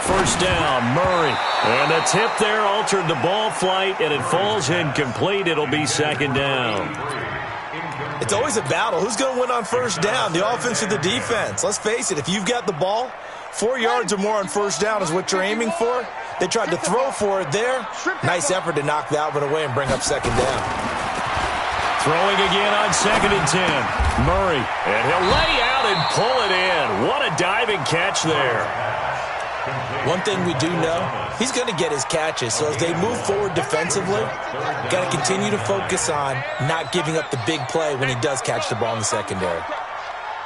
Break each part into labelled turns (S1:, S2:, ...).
S1: First down, Murray. And the tip there altered the ball flight, and it falls incomplete. It'll be second down.
S2: It's always a battle. Who's going to win on first down, the offense or the defense? Let's face it, if you've got the ball, 4 yards or more on first down is what you're aiming for. They tried to throw for it there. Nice effort to knock that one away and bring up second down.
S1: Throwing again on 2nd and 10. Murray. And he'll lay out and pull it in. What a diving catch there.
S2: One thing we do know, he's going to get his catches. So as they move forward defensively, got to continue to focus on not giving up the big play when he does catch the ball in the secondary.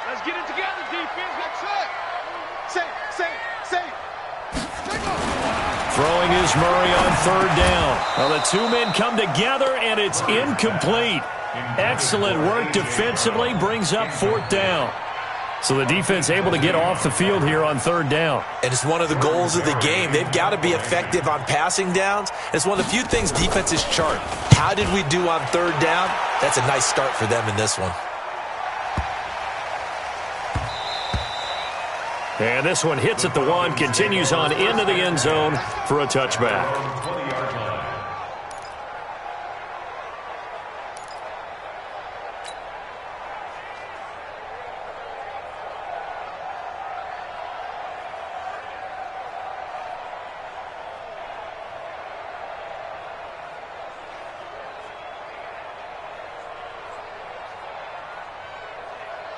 S3: Let's get it together, defense. Let's say.
S1: Throwing is Murray on 3rd down. Well, the two men come together, and it's incomplete. Excellent work defensively, brings up 4th down. So the defense able to get off the field here on 3rd down.
S2: And it's one of the goals of the game. They've got to be effective on passing downs. It's one of the few things defenses chart. How did we do on 3rd down? That's a nice start for them in this one.
S1: And this one hits at the 1, continues on into the end zone for a touchback.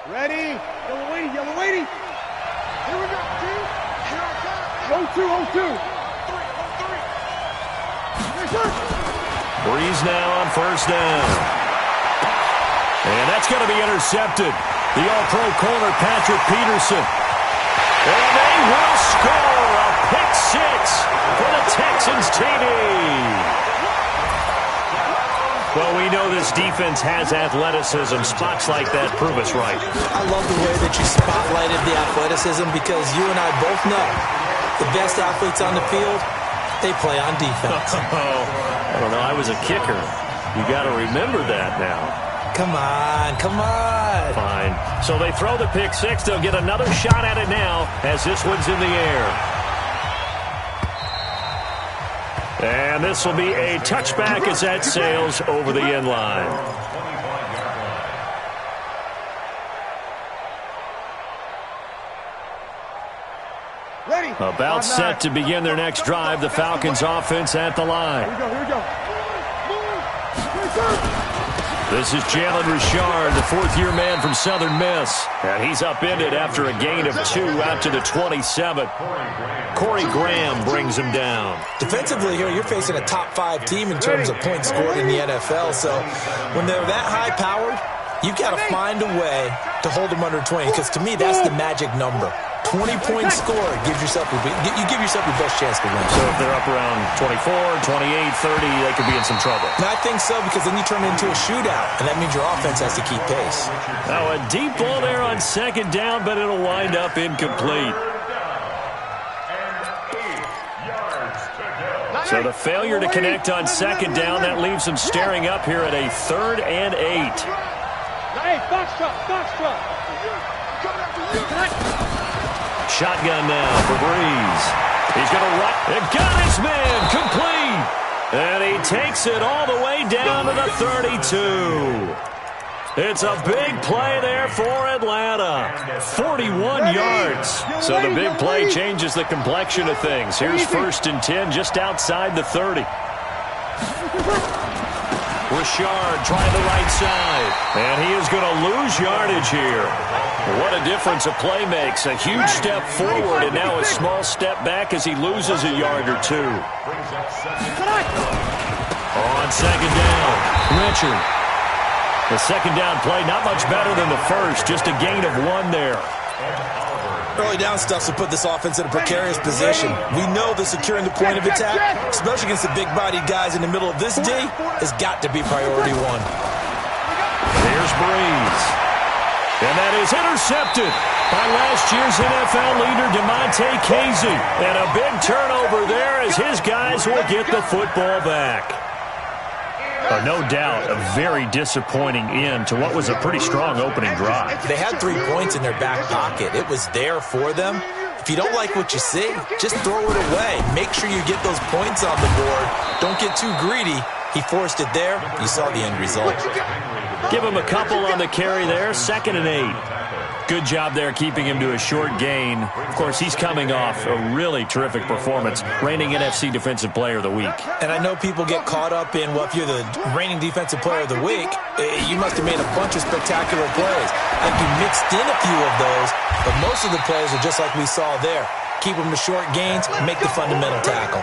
S3: Ready? Yellow waiting. Here we go, two. Here I come. 0-2.
S1: Breeze now on first down. And that's going to be intercepted. The all-pro corner, Patrick Peterson. And they will score a pick 6 for the Texans TD. Well, we know this defense has athleticism. Spots like that prove us right.
S2: I love the way that you spotlighted the athleticism because you and I both know the best athletes on the field, they play on defense.
S1: I don't know. I was a kicker. You got to remember that now.
S2: Come on.
S1: Fine. So they throw the pick 6. They'll get another shot at it now as this one's in the air. And this will be a touchback as that sails over the end line.
S3: Ready.
S1: About set to begin their next drive. The Falcons offense at the line.
S3: Here we go.
S1: This is Jalen Richard, the 4th-year man from Southern Miss. And he's upended after a gain of 2 out to the 27. Corey Graham brings him down.
S2: Defensively here, you're facing a top 5 team in terms of points scored in the NFL. So when they're that high-powered, you've got to find a way to hold them under 20. Because to me, that's the magic number. 20 points scored gives yourself you give yourself your best chance to win.
S1: So if they're up around 24, 28, 30, they could be in some trouble.
S2: And I think so because then you turn it into a shootout, and that means your offense has to keep pace.
S1: Now a deep ball there on 2nd down, but it'll wind up incomplete. So the failure to connect on 2nd down, that leaves them staring up here at a 3rd and 8.
S3: Hey, box truck.
S1: Shotgun now for Breeze. He's going to run. And got his man complete. And he takes it all the way down to the 32. It's a big play there for Atlanta. 41 yards. So the big play changes the complexion of things. Here's 1st and 10 just outside the 30. Richard trying the right side. And he is going to lose yardage here. What a difference a play makes. A huge step forward and now a small step back as he loses a yard or 2. On 2nd down, Richard. The 2nd down play not much better than the first. Just a gain of 1 there.
S2: Early down stuff will put this offense in a precarious position. We know that securing the point of attack, especially against the big-bodied guys in the middle of this D, has got to be priority 1.
S1: Here's Breeze. And that is intercepted by last year's NFL leader, DeMonte Casey. And a big turnover there as his guys will get the football back. No doubt, a very disappointing end to what was a pretty strong opening drive.
S2: They had 3 points in their back pocket. It was there for them. If If you don't like what you see, just throw it away. Make sure you get those points on the board. Don't get too greedy. He forced it there. You saw the end result.
S1: Give him a couple on the carry there. 2nd and 8. Good job there keeping him to a short gain. Of course, he's coming off a really terrific performance, reigning NFC Defensive Player of the Week.
S2: And I know people get caught up in, well, if you're the reigning Defensive Player of the Week, you must have made a bunch of spectacular plays. I think you mixed in a few of those, but most of the plays are just like we saw there. Keep them to short gains, make the fundamental tackle.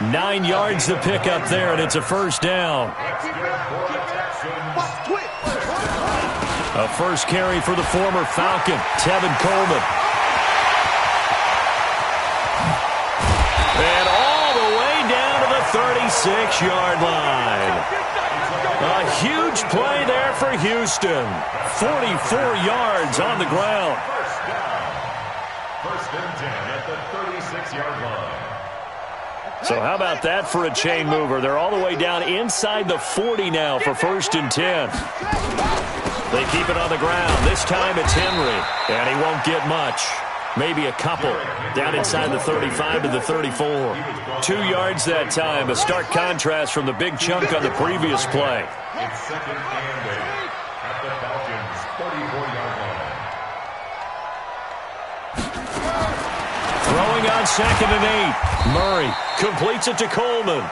S1: 9 yards to pick up there, and it's a first down. A first carry for the former Falcon, Tevin Coleman. And all the way down to the 36-yard line. A huge play there for Houston. 44 yards on the ground.
S4: First and 10 at the 36-yard line.
S1: So how about that for a chain mover? They're all the way down inside the 40 now for 1st and 10. They keep it on the ground. This time it's Henry, and he won't get much. Maybe a couple. Down inside the 35 to the 34. 2 yards that time. A stark contrast from the big chunk on the previous play.
S4: It's 2nd and 8 at the Falcons' 34-yard line.
S1: Throwing on 2nd and 8. Murray completes it to Coleman.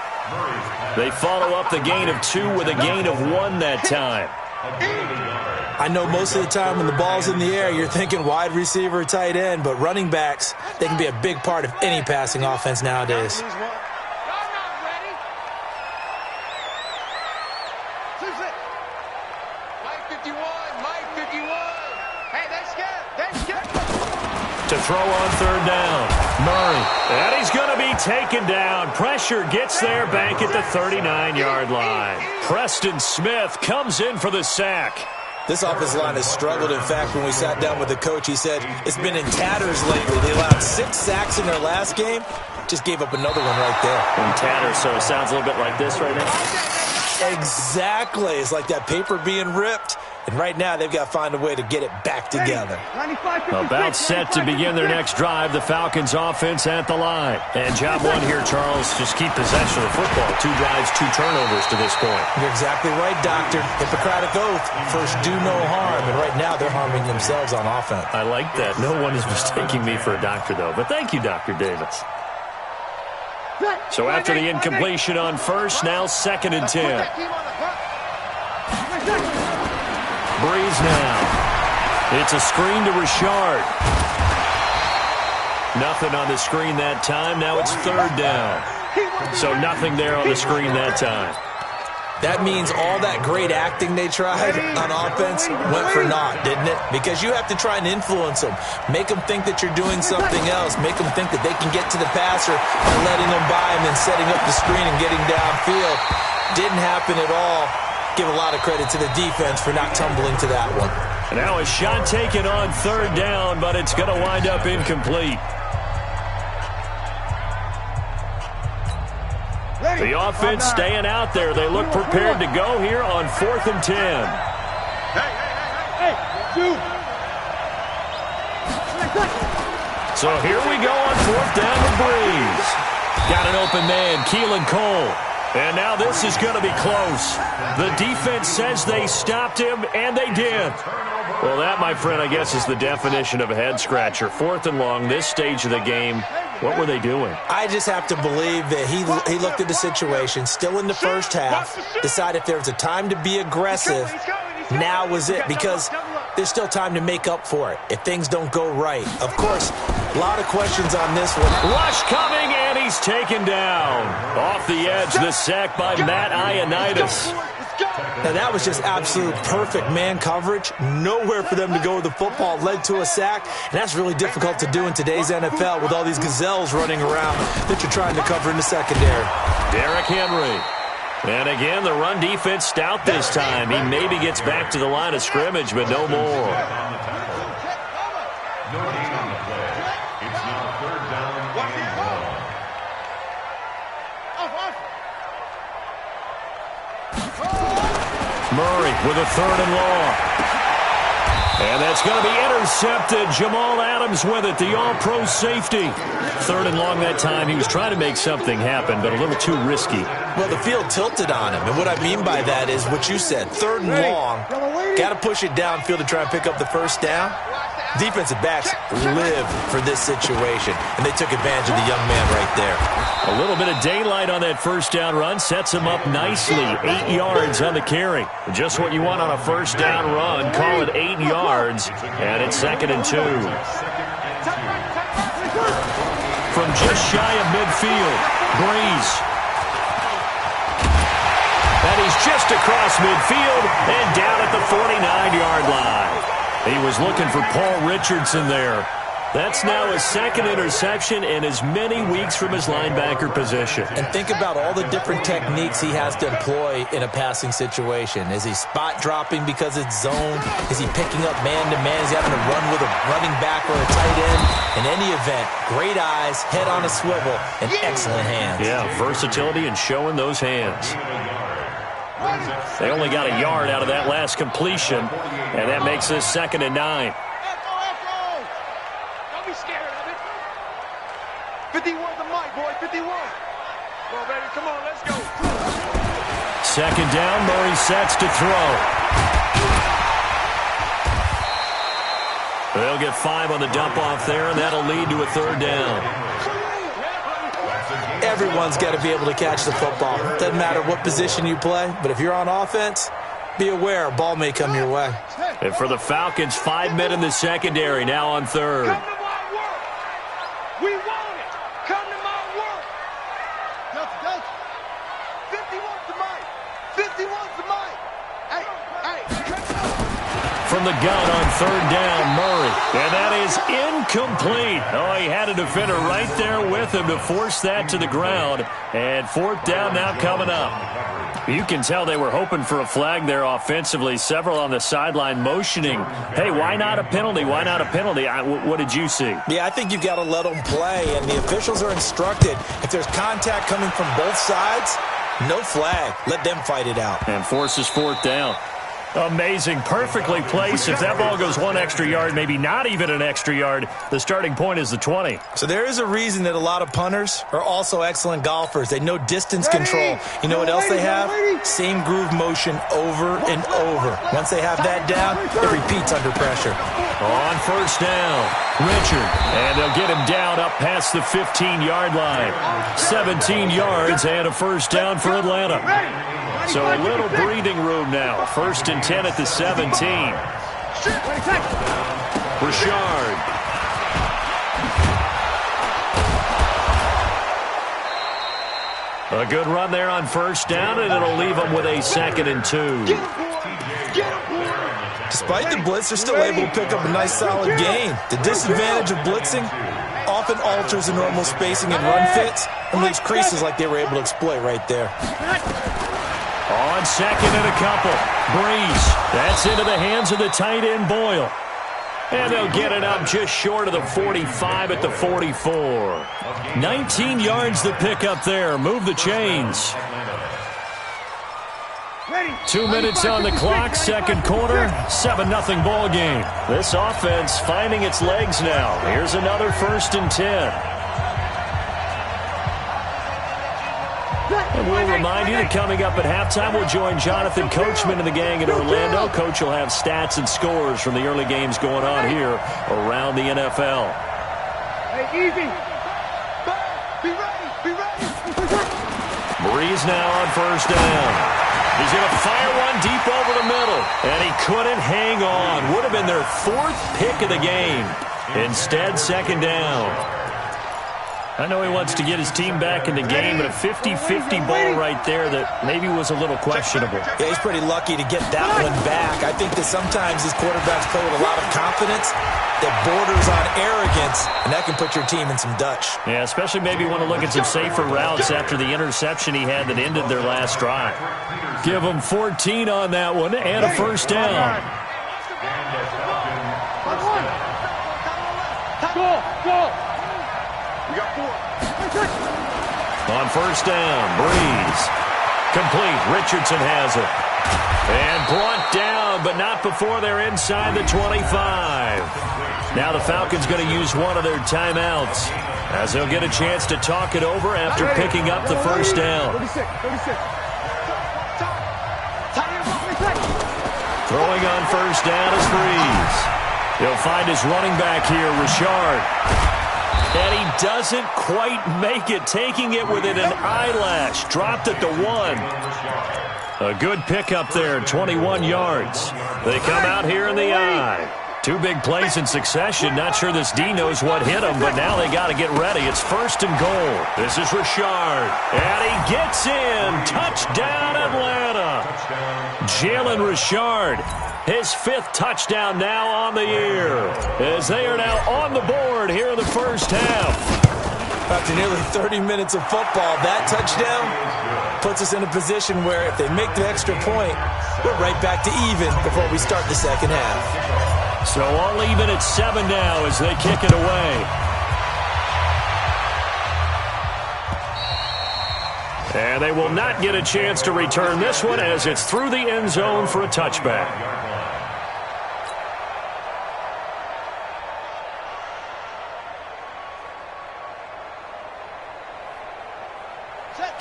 S1: They follow up the gain of 2 with a gain of 1 that time.
S2: I know most of the time when the ball's in the air, you're thinking wide receiver, tight end, but running backs, they can be a big part of any passing offense nowadays.
S1: To throw on 3rd down. Murray. And he's going to be taken down. Pressure gets there back at the 39-yard line. Preston Smith comes in for the sack.
S2: This offensive line has struggled. In fact, when we sat down with the coach, he said it's been in tatters lately. They allowed 6 sacks in their last game. Just gave up another one right there.
S1: In tatters, so it sounds a little bit like this right now.
S2: Exactly. It's like that paper being ripped. And right now, they've got to find a way to get it back together.
S1: About set to begin their next drive, the Falcons offense at the line. And job one here, Charles, just keep possession of the football. 2 drives, 2 turnovers to this point.
S2: You're exactly right, Doctor. Hippocratic oath. First, do no harm. And right now, they're harming themselves on offense.
S1: I like that. No one is mistaking me for a doctor, though. But thank you, Dr. Davis. So after the incompletion on first, now 2nd and 10. Breeze now. It's a screen to Richard. Nothing on the screen that time. Now it's 3rd down. So nothing there on the screen that time.
S2: That means all that great acting they tried on offense went for naught, didn't it? Because you have to try and influence them. Make them think that you're doing something else. Make them think that they can get to the passer by letting them by and then setting up the screen and getting downfield. Didn't happen at all. Give a lot of credit to the defense for not tumbling to that one.
S1: And now a shot taken on 3rd down, but it's going to wind up incomplete. The offense staying out there. They look prepared to go here on 4th and 10. So here we go on 4th down to Breeze. Got an open man, Keelan Cole. And now this is going to be close. The defense says they stopped him, and they did. Well, that, my friend, I guess is the definition of a head-scratcher. 4th and long, this stage of the game. What were they doing?
S2: I just have to believe that he looked at the situation, still in the first half, decided if there was a time to be aggressive, now was it, because there's still time to make up for it if things don't go right. Of course, a lot of questions on this one.
S1: Rush coming, and he's taken down. Off the edge, the sack by Matt Ioannidis.
S2: Now, that was just absolute perfect man coverage. Nowhere for them to go with the football. Led to a sack, and that's really difficult to do in today's NFL with all these gazelles running around that you're trying to cover in the secondary.
S1: Derrick Henry. And again, the run defense stout this time. He maybe gets back to the line of scrimmage, but no more.
S4: No gain on the play. It's now 3rd down and 1.
S1: Murray with a 3rd and long. And that's going to be intercepted. Jamal Adams with it, the all-pro safety. 3rd and long that time. He was trying to make something happen, but a little too risky.
S2: Well, the field tilted on him, and what I mean by that is what you said. 3rd and long, got to push it downfield to try and pick up the first down. Defensive backs live for this situation, and they took advantage of the young man right there.
S1: A little bit of daylight on that first down run sets him up nicely. 8 yards on the carry. Just what you want on a first down run. Call it 8 yards, and it's 2nd and 2. From just shy of midfield, Breeze. And he's just across midfield and down at the 49-yard line. He was looking for Paul Richardson there. That's now his 2nd interception in as many weeks from his linebacker position.
S2: And think about all the different techniques he has to employ in a passing situation. Is he spot dropping because it's zone? Is he picking up man-to-man? Is he having to run with a running back or a tight end? In any event, great eyes, head on a swivel, and excellent hands.
S1: Yeah, versatility and showing those hands. They only got a yard out of that last completion, and that makes this 2nd and 9.
S3: Don't be scared of it. 51 the mic, boy, 51. Come on, baby, come on, let's go.
S1: 2nd down, Murray sets to throw. They'll get 5 on the dump-off there, and that'll lead to a 3rd down.
S2: Everyone's got to be able to catch the football. Doesn't matter what position you play, but if you're on offense, be aware a ball may come your way.
S1: And for the Falcons, 5 men in the secondary, now on 3rd.
S3: Come to my work. We want it. Come to my work. Go. 51's the mic. 51's the mic. Hey.
S1: From the gun on 3rd down, Murray. And that is incomplete. Oh, he had a defender right there with him to force that to the ground. And 4th down now coming up. You can tell they were hoping for a flag there offensively. Several on the sideline motioning. Hey, why not a penalty? Why not a penalty? What did you see?
S2: Yeah, I think you've got to let them play, and the officials are instructed. If there's contact coming from both sides, no flag. Let them fight it out.
S1: And forces 4th down. Amazing. Perfectly placed. If that ball goes 1 extra yard, maybe not even an extra yard, the starting point is the 20.
S2: So there is a reason that a lot of punters are also excellent golfers. They know distance control. You know what else they have? Same groove motion over and over. Once they have that down, it repeats under pressure.
S1: On 1st down, Richard. And they'll get him down up past the 15-yard line. 17 yards and a 1st down for Atlanta. So a little breathing room now. 1st and 10 at the 17. Richard. A good run there on 1st down, and it'll leave them with a 2nd and 2.
S2: Despite the blitz, they're still able to pick up a nice solid gain. The disadvantage of blitzing often alters the normal spacing and run fits and leaves creases like they were able to exploit right there.
S1: On 2nd and a couple. Breeze. That's into the hands of the tight end, Boyle. And they'll get it up just short of the 45 at the 44. 19 yards to pick up there. Move the chains. 2 minutes on the clock, 2nd quarter, 7-0 ball game. This offense finding its legs now. Here's another 1st and 10. And we'll remind you that coming up at halftime, we'll join Jonathan Coachman and the gang in Orlando. Coach will have stats and scores from the early games going on here around the NFL.
S3: Hey, easy. Be ready.
S1: Breeze now on 1st down. He's going to fire one deep over the middle. And he couldn't hang on. Would have been their 4th pick of the game. Instead, 2nd down. I know he wants to get his team back in the game, but a 50-50 ball right there that maybe was a little questionable.
S2: Yeah, he's pretty lucky to get that one back. I think that sometimes these quarterbacks play with a lot of confidence that borders on arrogance, and that can put your team in some Dutch.
S1: Yeah, especially maybe want to look at some safer routes after the interception he had that ended their last drive. Give him 14 on that one and a 1st down.
S3: Go. We got 4.
S1: On 1st down, Breeze. Complete. Richardson has it. And brought down, but not before they're inside the 25. Now the Falcons going to use one of their timeouts, as they'll get a chance to talk it over after picking up the first down.
S3: 36.
S1: Throwing on first down is Breeze. He'll find his running back here, Richard. And he doesn't quite make it, taking it within an eyelash. Dropped it to 1. A good pickup there, 21 yards. They come out here in the eye. 2 big plays in succession. Not sure this D knows what hit him, but now they got to get ready. It's first and goal. This is Richard. And he gets in. Touchdown, Atlanta. Jalen Richard, his 5th touchdown now on the year, as they are now on the board here in the first half.
S2: After nearly 30 minutes of football, that touchdown puts us in a position where if they make the extra point, we're right back to even before we start the second half.
S1: So all even at 7 now as they kick it away. And they will not get a chance to return this one as it's through the end zone for a touchback.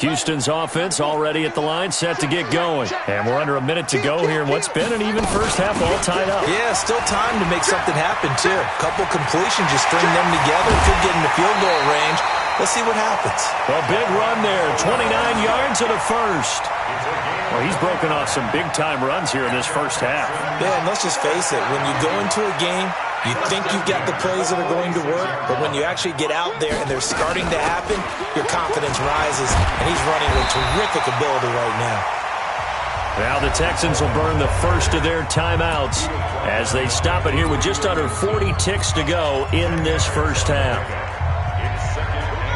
S1: Houston's offense already at the line, set to get going. And we're under a minute to go here in what's been an even first half, all tied up.
S2: Yeah, still time to make something happen, too. Couple completions, just string them together. Could get into field goal range. Let's see what happens.
S1: A big run there, 29 yards and a first. Well, he's broken off some big-time runs here in this first half.
S2: Yeah, and let's just face it. When you go into a game, you think you've got the plays that are going to work, but when you actually get out there and they're starting to happen, your confidence rises, and he's running with terrific ability right now.
S1: Now the Texans will burn the first of their timeouts as they stop it here with just under 40 ticks to go in this first half.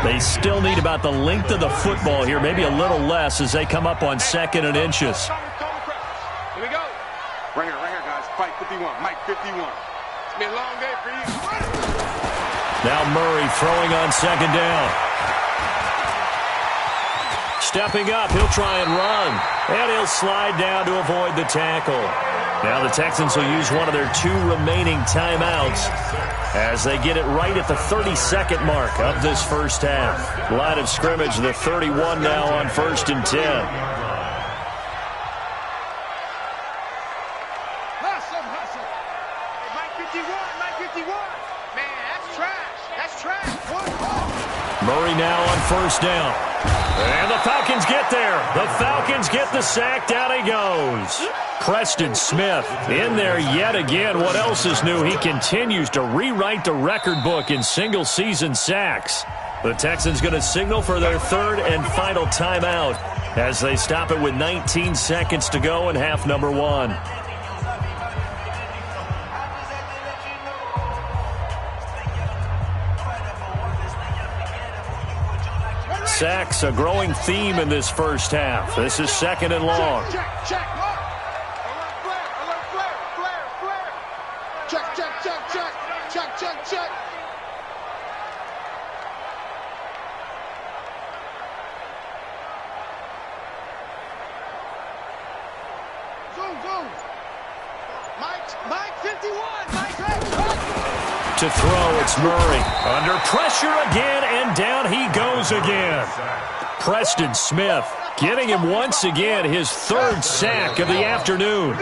S1: They still need about the length of the football here, maybe a little less as they come up on 2nd and inches.
S3: Here we go. Right here, guys. Fight 51. Mike 51. It's been a long day for you.
S1: Now Murray throwing on 2nd down. Stepping up, he'll try and run. And he'll slide down to avoid the tackle. Now the Texans will use one of their 2 remaining timeouts as they get it right at the 32nd mark of this first half. Line of scrimmage, the 31 now on 1st and 10.
S3: Hustle. Mike 51. Man, that's trash.
S1: Murray now on 1st down. And the Falcons get there. The Falcons get the sack. Down he goes. Preston Smith in there yet again. What else is new? He continues to rewrite the record book in single-season sacks. The Texans going to signal for their 3rd and final timeout as they stop it with 19 seconds to go in half number 1. Sacks, a growing theme in this first half. This is 2nd and long.
S3: Check. Alert flare. Check. Zoom. Mike 51.
S1: To throw, it's Murray. Under pressure again, and down he goes again. Preston Smith getting him once again his 3rd sack of the afternoon.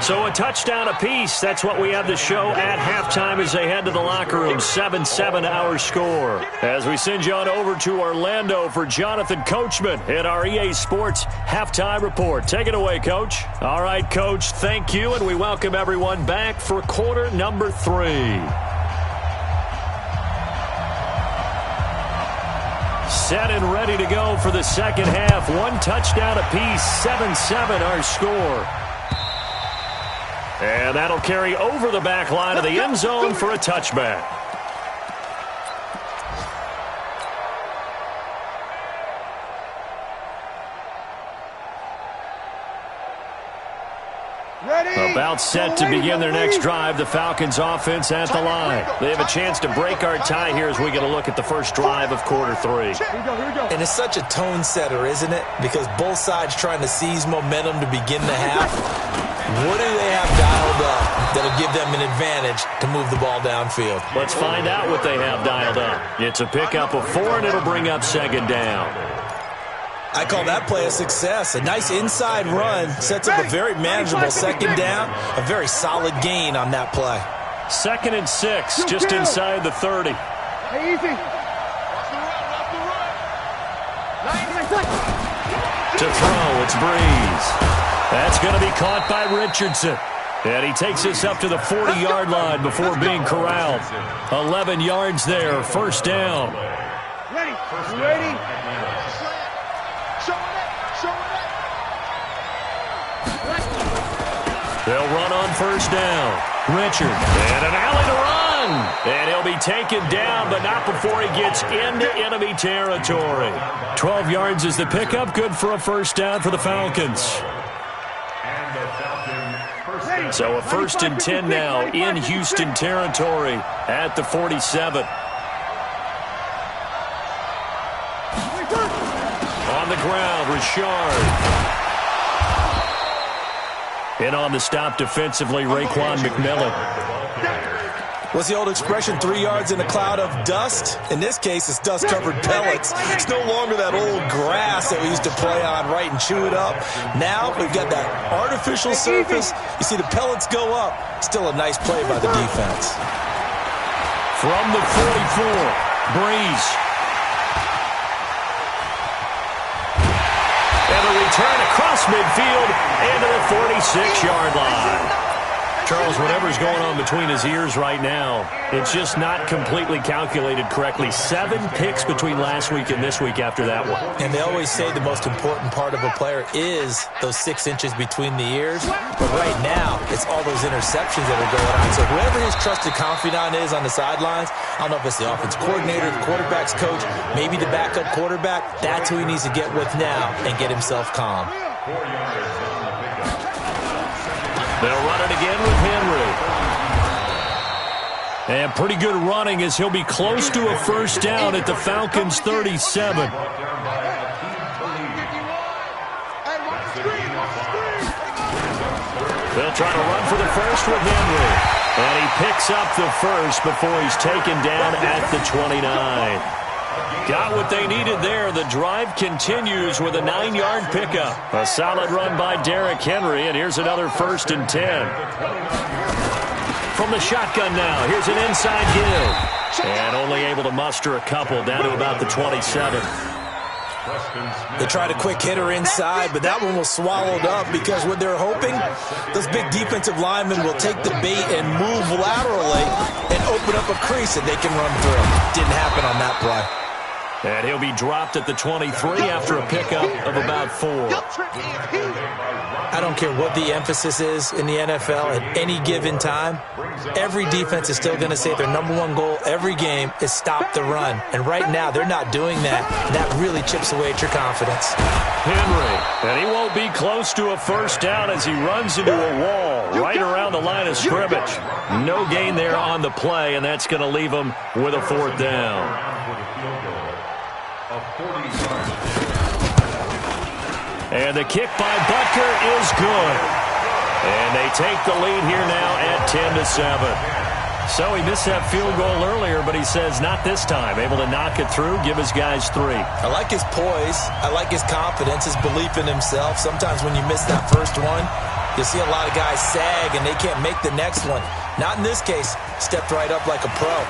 S1: So a touchdown apiece. That's what we have the show at halftime as they head to the locker room. 7-7 our score. As we send you on over to Orlando for Jonathan Coachman at our EA Sports Halftime Report. Take it away, Coach. All right, Coach, thank you, and we welcome everyone back for quarter number 3. Set and ready to go for the second half. 1 touchdown apiece, 7-7 our score. And that'll carry over the back line of the end zone for a touchback. A About set to begin their next drive, the Falcons offense at the line. They have a chance to break our tie here as we get a look at the first drive of quarter 3.
S2: And it's such a tone setter, isn't it? Because both sides trying to seize momentum to begin the half. What do they have dialed up that'll give them an advantage to move the ball downfield?
S1: Let's find out what they have dialed up. It's a pickup of 4, and it'll bring up second down.
S2: I call that play a success. A nice inside run sets up a very manageable second down, a very solid gain on that play.
S1: 2nd and 6, just inside the 30.
S3: Hey, easy.
S1: To throw, it's Breeze. That's going to be caught by Richardson. And he takes us up to the 40-yard line before being corralled. 11 yards there, first down.
S3: Ready. You ready?
S1: They'll run on first down. Richard, and an alley to run. And he'll be taken down, but not before he gets into enemy territory. 12 yards is the pickup, good for a first down for the Falcons. So a 1st and 10 now in Houston territory at the 47. On the ground, Richard. And on the stop defensively, Raekwon McMillan.
S2: What's the old expression, 3 yards in a cloud of dust? In this case, it's dust-covered pellets. It's no longer that old grass that we used to play on, right, and chew it up. Now we've got that artificial surface. You see the pellets go up. Still a nice play by the defense.
S1: From the 44, Breeze. And a return across midfield into the 46-yard line. Charles, whatever's going on between his ears right now, it's just not completely calculated correctly. 7 picks between last week and this week after that one.
S2: And they always say the most important part of a player is those 6 inches between the ears. But right now, it's all those interceptions that are going on. So whoever his trusted confidant is on the sidelines, I don't know if it's the offense coordinator, the quarterback's coach, maybe the backup quarterback, that's who he needs to get with now and get himself calm.
S1: They'll run it again with Henry. And pretty good running as he'll be close to a first down at the Falcons' 37. They'll try to run for the first with Henry. And he picks up the first before he's taken down at the 29. Got what they needed there. The drive continues with a 9-yard pickup. A solid run by Derrick Henry, and here's another 1st and 10. From the shotgun now, here's an inside give. And only able to muster a couple down to about the 27.
S2: They tried a quick hitter inside, but that one was swallowed up because what they're hoping, those big defensive linemen will take the bait and move laterally and open up a crease that they can run through. Didn't happen on that play.
S1: And he'll be dropped at the 23 after a pickup of about 4.
S2: I don't care what the emphasis is in the NFL at any given time. Every defense is still going to say their #1 goal every game is stop the run. And right now, they're not doing that. And that really chips away at your confidence.
S1: Henry, and he won't be close to a first down as he runs into a wall right around the line of scrimmage. No gain there on the play, and that's going to leave him with a 4th down. And the kick by Butker is good. And they take the lead here now at 10-7. So he missed that field goal earlier, but he says not this time. Able to knock it through, give his guys 3.
S2: I like his poise. I like his confidence, his belief in himself. Sometimes when you miss that first one, you'll see a lot of guys sag and they can't make the next one. Not in this case. Stepped right up like a pro.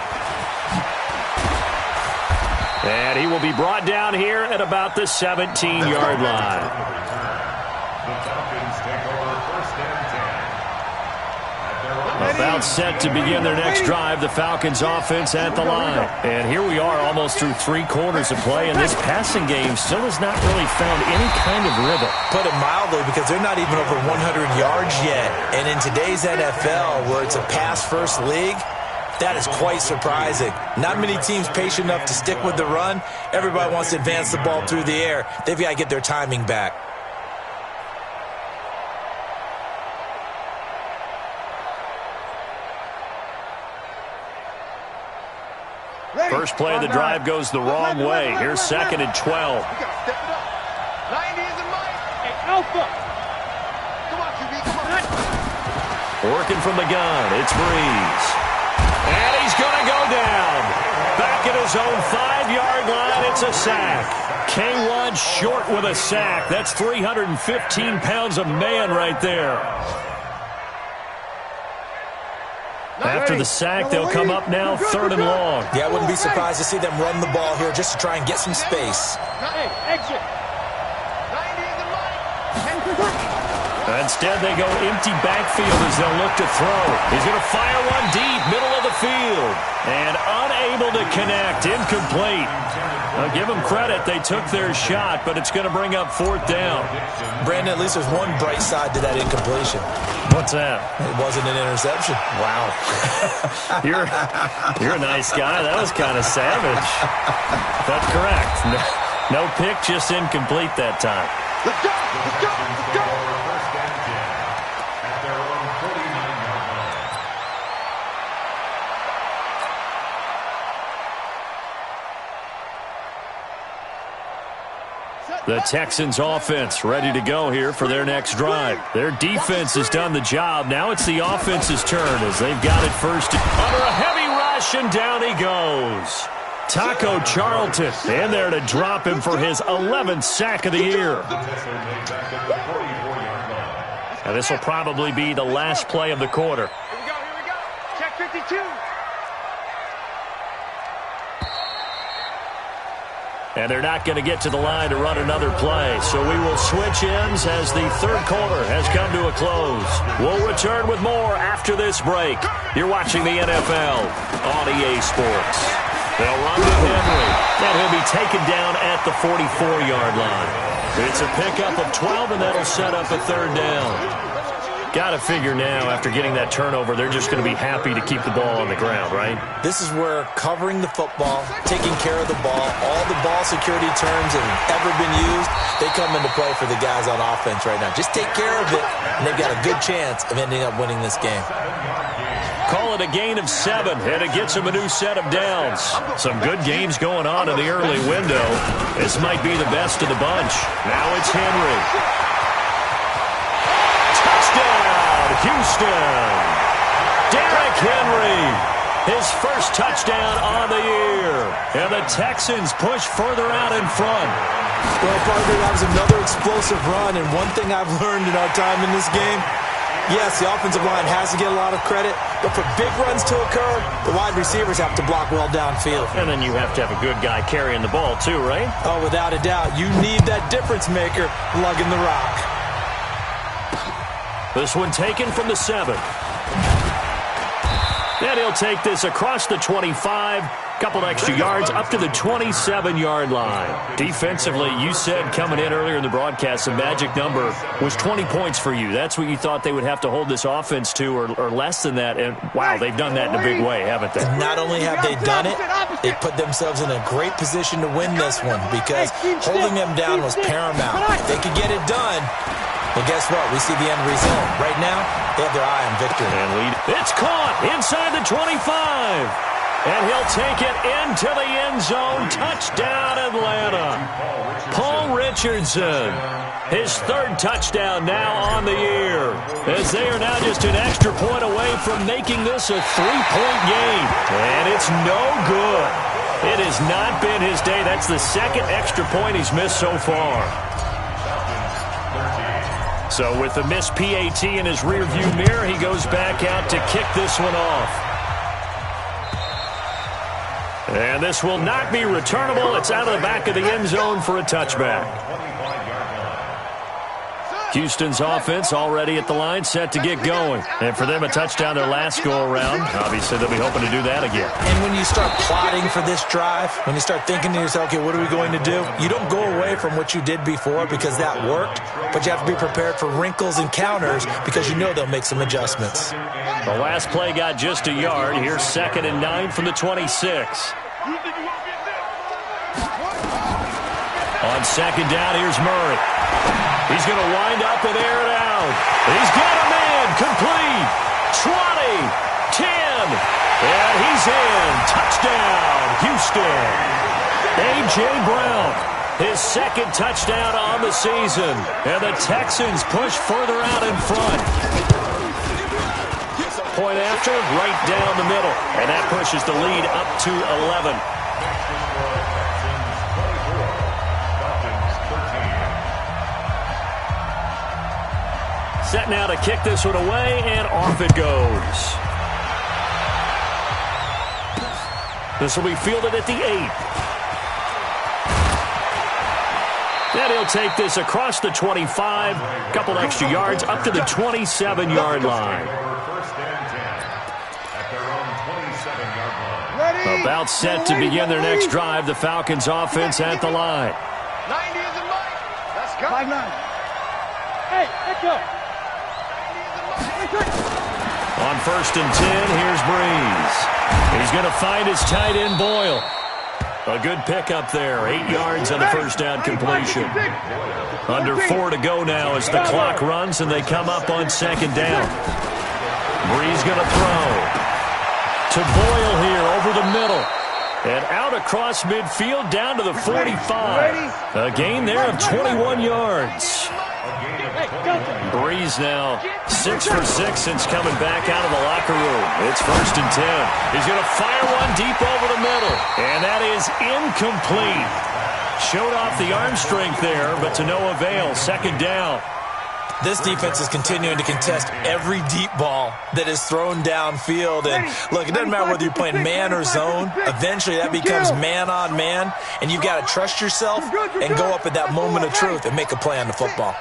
S1: And he will be brought down here at about the 17-yard line. About set to begin their next drive, the Falcons offense at the line. And here we are almost through 3 quarters of play, and this passing game still has not really found any kind of rhythm.
S2: Put it mildly, because they're not even over 100 yards yet. And in today's NFL, where it's a pass-first league, that is quite surprising. Not many teams patient enough to stick with the run. Everybody wants to advance the ball through the air. They've got to get their timing back.
S1: First play of the drive goes the wrong way. Here's 2nd and 12.
S3: We got to step it up. 90 is a mic. Hey, Alpha. Come on, QB. Come on.
S1: Working from the gun. It's Breeze. And he's going to go down. Back at his own 5-yard line. It's a sack. K1 short with a sack. That's 315 pounds of man right there. After the sack, they'll come up now 3rd and long.
S2: Yeah, I wouldn't be surprised to see them run the ball here just to try and get some space.
S3: Hey, exit. 90 is a mic.
S1: Instead, they go empty backfield as they'll look to throw. He's going to fire one deep, middle of the field. And unable to connect, incomplete. I'll give them credit. They took their shot, but it's going to bring up 4th down.
S2: Brandon, at least there's one bright side to that incompletion.
S1: What's that?
S2: It wasn't an interception.
S1: Wow. You're a nice guy. That was kind of savage. That's correct. No pick, just incomplete that time.
S3: Let's go. Let's go. Let's go.
S4: First and 10 at their own 49-yard line.
S1: The Texans offense ready to go here for their next drive. Their defense has done the job. Now it's the offense's turn as they've got it first. Under a heavy rush, and down he goes. Taco Charlton in there to drop him for his 11th sack of the year. And this will probably be the last play of the quarter.
S3: Here we go. Here we go. Check 52.
S1: And they're not going to get to the line to run another play. So we will switch ends as the 3rd quarter has come to a close. We'll return with more after this break. You're watching the NFL on EA Sports. They'll run with Henry, and he'll be taken down at the 44-yard line. It's a pickup of 12, and that'll set up a 3rd down. Got to figure now, after getting that turnover, they're just going to be happy to keep the ball on the ground, right?
S2: This is where covering the football, taking care of the ball, all the ball security terms have ever been used, they come into play for the guys on offense right now. Just take care of it, and they've got a good chance of ending up winning this game.
S1: Call it a gain of 7, and it gets them a new set of downs. Some good games going on in the early window. This might be the best of the bunch. Now it's Henry. Houston. Derrick Henry, his first touchdown on the year. And the Texans push further out in front.
S2: Well, partner, that was another explosive run, and one thing I've learned in our time in this game, yes, the offensive line has to get a lot of credit, but for big runs to occur, the wide receivers have to block well downfield.
S1: And then you have to have a good guy carrying the ball too, right?
S2: Oh, without a doubt. You need that difference maker lugging the rock.
S1: This one taken from the 7. And he'll take this across the 25. Couple extra yards up to the 27-yard line. Defensively, you said coming in earlier in the broadcast, the magic number was 20 points for you. That's what you thought they would have to hold this offense to, or less than that. And, wow, they've done that in a big way, haven't they?
S2: And not only have they done it, they put themselves in a great position to win this one because holding them down was paramount. If they could get it done, well, guess what? We see the end result. Right now, they have their eye on victory.
S1: And lead. It's caught inside the 25. And he'll take it into the end zone. Touchdown, Atlanta. Paul Richardson, his 3rd touchdown now on the year, as they are now just an extra point away from making this a 3-point game. And it's no good. It has not been his day. That's the 2nd extra point he's missed so far. So with the missed PAT in his rearview mirror, he goes back out to kick this one off. And this will not be returnable. It's out of the back of the end zone for a touchback. Houston's offense already at the line, set to get going. And for them, a touchdown their last go-around. Obviously, they'll be hoping to do that again.
S2: And when you start plotting for this drive, when you start thinking to yourself, okay, what are we going to do? You don't go away from what you did before because that worked, but you have to be prepared for wrinkles and counters because you know they'll make some adjustments.
S1: The last play got just a yard. Here's 2nd and 9 from the 26. On 2nd down, here's Murray. He's going to wind up and air it out. He's got a man, complete. 20, 10, and he's in. Touchdown, Houston. A.J. Brown, his second touchdown on the season. And the Texans push further out in front. Point after, right down the middle. And that pushes the lead up to 11. Set now to kick this one away, and off it goes. This will be fielded at the 8. And he'll take this across the 25, a couple extra yards, up to the 27-yard line. About set to begin their next drive, the Falcons offense at the line.
S3: 90 is a mic. Let's go.
S5: 5-9. Hey, let's go.
S1: On 1st and 10, here's Breeze. He's going to find his tight end, Boyle. A good pickup there. 8 yards on the first down completion. Under 4 to go now as the clock runs and they come up on 2nd down. Breeze going to throw to Boyle here over the middle. And out across midfield down to the 45. A gain there of 21 yards. Breeze now 6 for 6 since coming back out of the locker room. It's 1st and 10. He's going to fire one deep over the middle. And that is incomplete. Showed off the arm strength there, but to no avail. 2nd down.
S2: This defense is continuing to contest every deep ball that is thrown downfield. And look, it doesn't matter whether you're playing man or zone. Eventually that becomes man on man. And you've got to trust yourself and go up at that moment of truth and make a play on the football.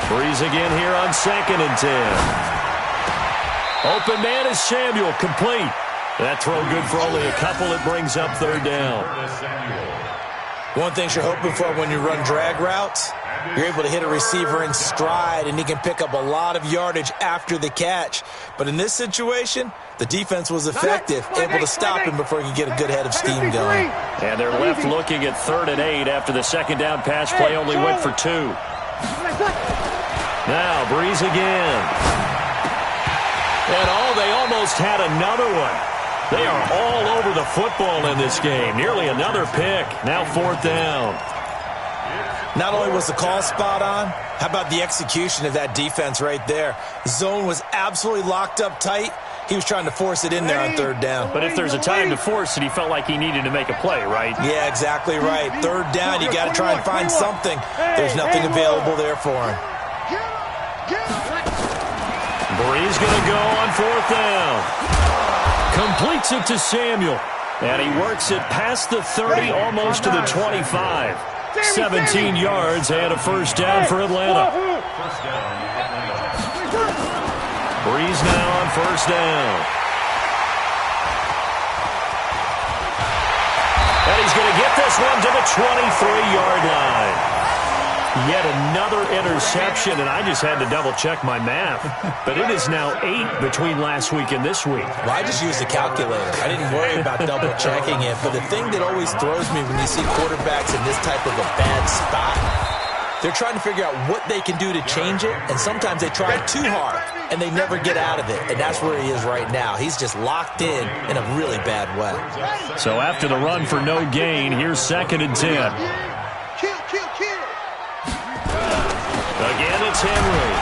S1: Breeze again here on 2nd and 10. Open man is Samuel, complete. That throw good for only a couple. It brings up 3rd down.
S2: One thing you're hoping for when you run drag routes, you're able to hit a receiver in stride, and he can pick up a lot of yardage after the catch. But in this situation, the defense was effective, able to stop him before he could get a good head of steam going.
S1: And they're left looking at 3rd and 8 after the 2nd down pass play only went for 2. Now, Breeze again. And they almost had another one. They are all over the football in this game. Nearly another pick. Now 4th down.
S2: Not only was the call spot on, how about the execution of that defense right there? Zone was absolutely locked up tight. He was trying to force it in there on 3rd down.
S1: But if there's a time to force it, he felt like he needed to make a play, right?
S2: Yeah, exactly right. 3rd down, you got to try and find something. There's nothing available there for him.
S1: Breeze going to go on 4th down. Completes it to Samuel. And he works it past the 30, almost to the 25. 17 yards and a 1st down for Atlanta. Breeze now on 1st down. And he's going to get this one to the 23-yard line. Yet another interception, and I just had to double-check my math. But it is now 8 between last week and this week.
S2: Well, I just used a calculator. I didn't worry about double-checking it. But the thing that always throws me when you see quarterbacks in this type of a bad spot, they're trying to figure out what they can do to change it, and sometimes they try too hard, and they never get out of it. And that's where he is right now. He's just locked in a really bad way.
S1: So after the run for no gain, here's 2nd and 10. Again, it's Henry.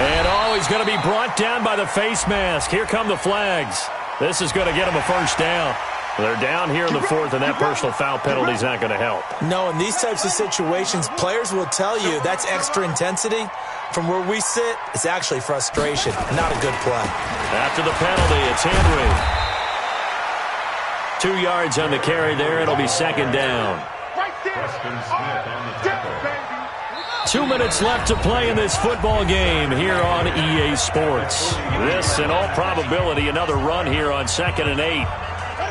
S1: And he's going to be brought down by the face mask. Here come the flags. This is going to get him a 1st down. They're down here in the 4th, and that personal foul penalty is not going to help.
S2: No, in these types of situations, players will tell you that's extra intensity. From where we sit, it's actually frustration. Not a good play.
S1: After the penalty, it's Henry. 2 yards on the carry there. It'll be 2nd down.
S3: Right there.
S1: 2 minutes left to play in this football game here on EA Sports. This, in all probability, another run here on 2nd and 8.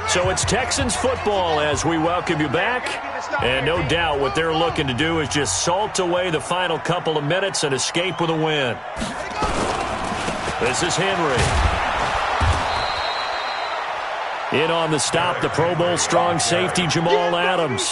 S1: So it's Texans football as we welcome you back. And no doubt what they're looking to do is just salt away the final couple of minutes and escape with a win. This is Henry. In on the stop, the Pro Bowl strong safety, Jamal Adams.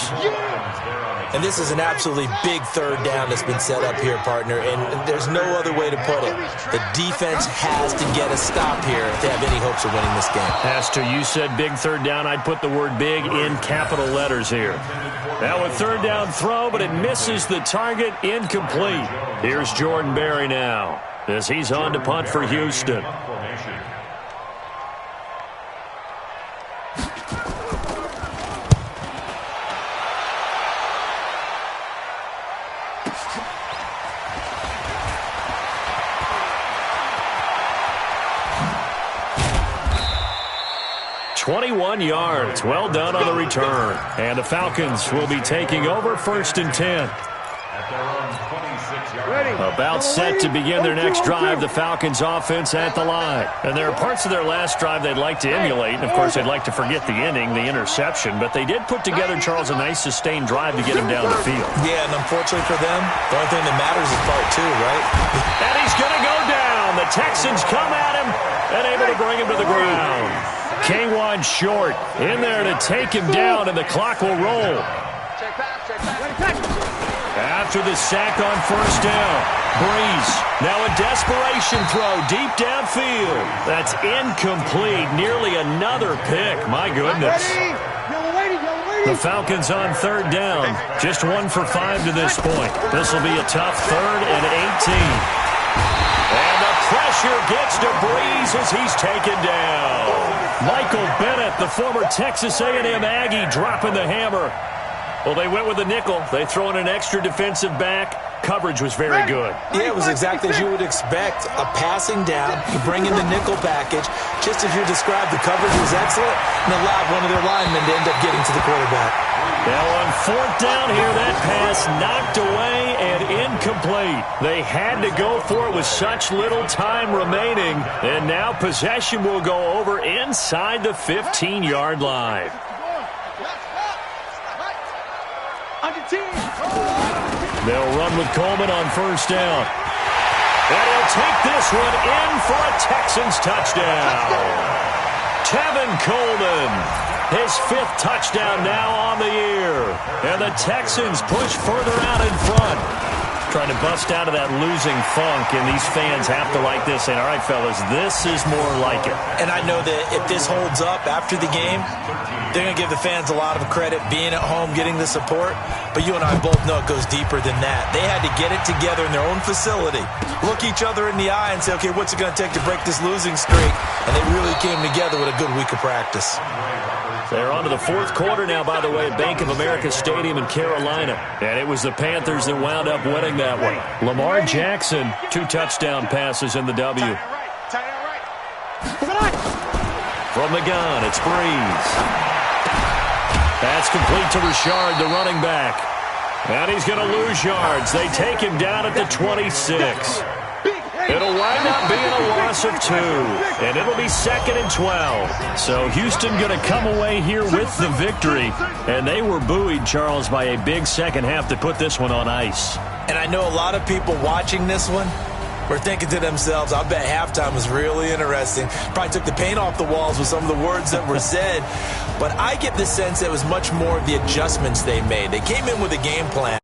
S2: And this is an absolutely big third down that's been set up here, partner, and there's no other way to put it. The defense has to get a stop here if they have any hopes of winning this game.
S1: Pastor, you said big third down. I'd put the word big in capital letters here. Now a third down throw, but it misses the target, incomplete. Here's Jordan Berry now as he's on to punt for Houston. .21 yards. Well done on the return. And the Falcons will be taking over 1st and 10. About set to begin their next drive, the Falcons offense at the line. And there are parts of their last drive they'd like to emulate. And, of course, they'd like to forget the ending, the interception. But they did put together, Charles, a nice sustained drive to get him down the field.
S2: Yeah, and unfortunately for them, the only thing that matters is part 2, right?
S1: And he's going to go down. The Texans come at him and able to bring him to the ground. K1 short in there to take him down, and the clock will roll. After the sack on 1st down, Breeze now a desperation throw deep downfield. That's incomplete. Nearly another pick. My goodness. The Falcons on 3rd down. Just 1 for 5 to this point. This will be a tough 3rd and 18. And the pressure gets to Breeze as he's taken down. Michael Bennett, the former Texas A&M Aggie, dropping the hammer. Well, they went with the nickel. They throw in an extra defensive back. Coverage was very good.
S2: Yeah, it was exactly as you would expect. A passing down, you bring in the nickel package. Just as you described, the coverage was excellent and allowed one of their linemen to end up getting to the quarterback.
S1: Now on 4th down here, that pass knocked away and incomplete. They had to go for it with such little time remaining. And now possession will go over inside the 15-yard line. They'll run with Coleman on 1st down. And he'll take this one in for a Texans touchdown. Tevin Coleman, his 5th touchdown now on the year. And the Texans push further out in front. Trying to bust out of that losing funk, and these fans have to like this. And all right, fellas, this is more like it.
S2: And I know that if this holds up after the game, they're going to give the fans a lot of credit being at home, getting the support. But you and I both know it goes deeper than that. They had to get it together in their own facility, look each other in the eye and say, okay, what's it going to take to break this losing streak? And they really came together with a good week of practice.
S1: They're on to the 4th quarter now, by the way, at Bank of America Stadium in Carolina. And it was the Panthers that wound up winning that one. Lamar Jackson, 2 touchdown passes in the W. From the gun, it's Breeze. That's complete to Richard, the running back. And he's going to lose yards. They take him down at the 26. It'll wind up being a loss of 2, and it'll be 2nd and 12. So Houston going to come away here with the victory, and they were buoyed, Charles, by a big second half to put this one on ice.
S2: And I know a lot of people watching this one were thinking to themselves, I bet halftime was really interesting. Probably took the paint off the walls with some of the words that were said. But I get the sense that it was much more of the adjustments they made. They came in with a game plan.